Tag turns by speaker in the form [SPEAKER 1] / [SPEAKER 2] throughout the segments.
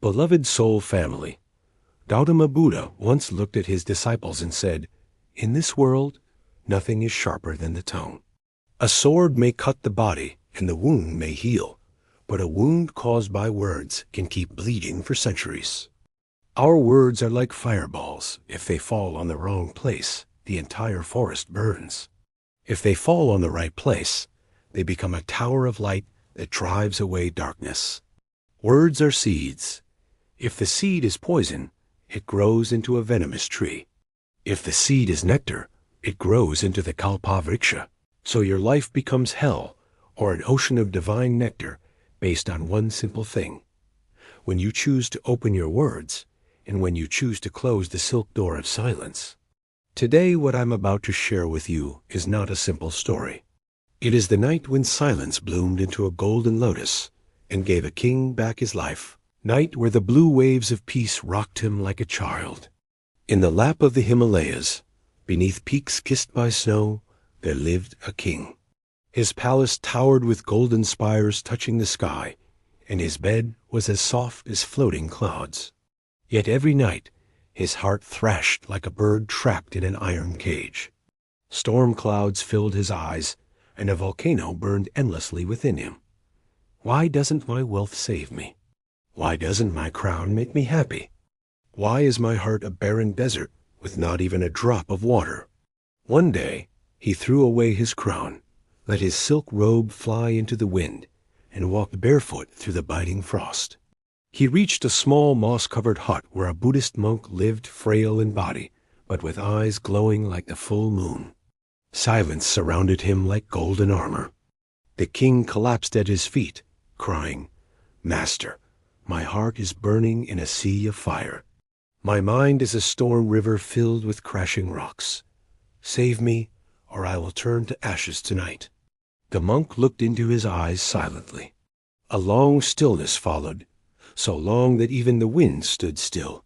[SPEAKER 1] Beloved soul family, Gautama Buddha once looked at his disciples and said, "In this world, nothing is sharper than the tongue. A sword may cut the body and the wound may heal, but a wound caused by words can keep bleeding for centuries. Our words are like fireballs. If they fall on the wrong place, the entire forest burns. If they fall on the right place, they become a tower of light that drives away darkness. Words are seeds. If the seed is poison, it grows into a venomous tree. If the seed is nectar, it grows into the kalpa vriksha. So your life becomes hell, or an ocean of divine nectar, based on one simple thing. When you choose to open your words, and when you choose to close the silk door of silence. Today, what I'm about to share with you is not a simple story. It is the night when silence bloomed into a golden lotus and gave a king back his life. Night where the blue waves of peace rocked him like a child. In the lap of the Himalayas, beneath peaks kissed by snow, there lived a king. His palace towered with golden spires touching the sky, and his bed was as soft as floating clouds. Yet every night, his heart thrashed like a bird trapped in an iron cage. Storm clouds filled his eyes, and a volcano burned endlessly within him. Why doesn't my wealth save me? Why doesn't my crown make me happy? Why is my heart a barren desert with not even a drop of water? One day, he threw away his crown, let his silk robe fly into the wind, and walked barefoot through the biting frost. He reached a small moss-covered hut where a Buddhist monk lived, frail in body, but with eyes glowing like the full moon. Silence surrounded him like golden armor. The king collapsed at his feet, crying, "Master, my heart is burning in a sea of fire. My mind is a storm river filled with crashing rocks. Save me, or I will turn to ashes tonight." The monk looked into his eyes silently. A long stillness followed, so long that even the wind stood still.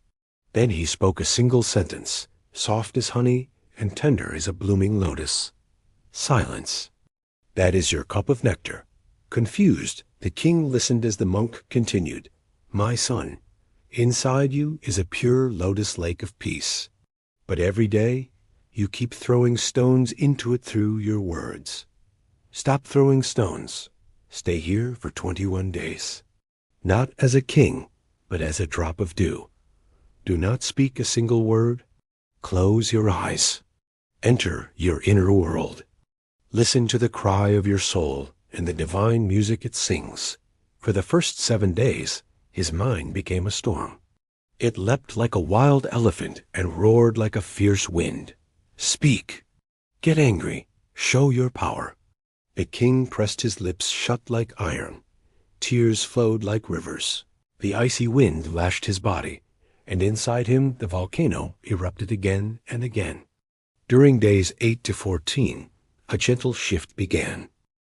[SPEAKER 1] Then he spoke a single sentence, soft as honey and tender as a blooming lotus. "Silence. That is your cup of nectar." Confused, the king listened as the monk continued, "My son, inside you is a pure lotus lake of peace. But every day, you keep throwing stones into it through your words. Stop throwing stones. Stay here for 21 days. Not as a king, but as a drop of dew. Do not speak a single word. Close your eyes. Enter your inner world. Listen to the cry of your soul and the divine music it sings." For the first 7 days, his mind became a storm. It leapt like a wild elephant and roared like a fierce wind. "Speak. Get angry. Show your power." The king pressed his lips shut like iron. Tears flowed like rivers. The icy wind lashed his body, and inside him the volcano erupted again and again. During days 8 to 14, a gentle shift began.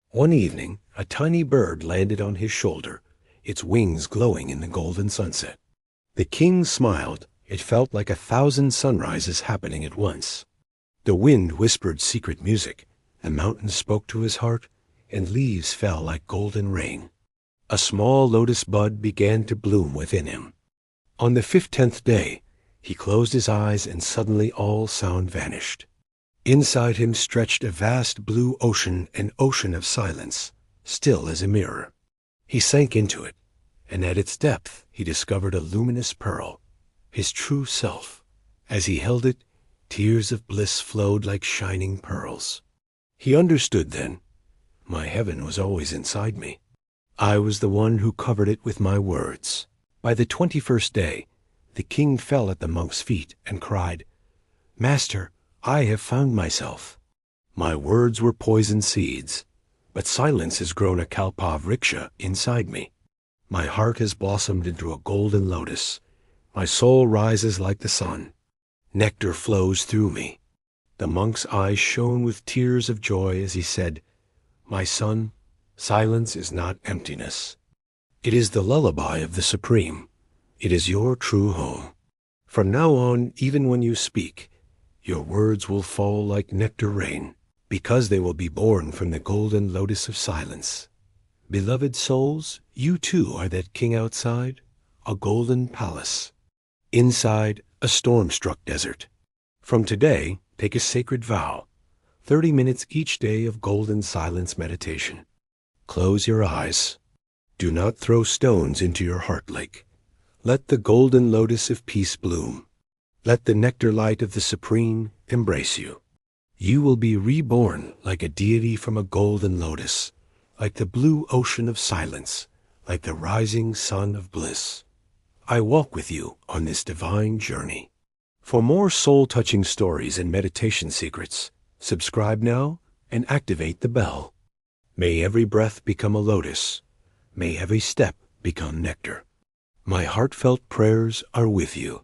[SPEAKER 1] One evening, a tiny bird landed on his shoulder, its wings glowing in the golden sunset. The king smiled. It felt like 1,000 sunrises happening at once. The wind whispered secret music, the mountains spoke to his heart, and leaves fell like golden rain. A small lotus bud began to bloom within him. On the 15th day, he closed his eyes and suddenly all sound vanished. Inside him stretched a vast blue ocean, an ocean of silence, still as a mirror. He sank into it, and at its depth he discovered a luminous pearl, his true self. As he held it, tears of bliss flowed like shining pearls. He understood then, my heaven was always inside me. I was the one who covered it with my words. By the 21st day, the king fell at the monk's feet and cried, "Master, I have found myself. My words were poison seeds, but silence has grown a kalpa vriksha inside me. My heart has blossomed into a golden lotus. My soul rises like the sun. Nectar flows through me." The monk's eyes shone with tears of joy as he said, "My son, silence is not emptiness. It is the lullaby of the Supreme. It is your true home. From now on, even when you speak, your words will fall like nectar rain, because they will be born from the golden lotus of silence. Beloved souls, you too are that king outside, a golden palace. Inside, a storm-struck desert. From today, take a sacred vow. 30 minutes each day of golden silence meditation. Close your eyes. Do not throw stones into your heart lake. Let the golden lotus of peace bloom. Let the nectar light of the Supreme embrace you. You will be reborn like a deity from a golden lotus, like the blue ocean of silence, like the rising sun of bliss. I walk with you on this divine journey. For more soul-touching stories and meditation secrets, subscribe now and activate the bell. May every breath become a lotus. May every step become nectar. My heartfelt prayers are with you.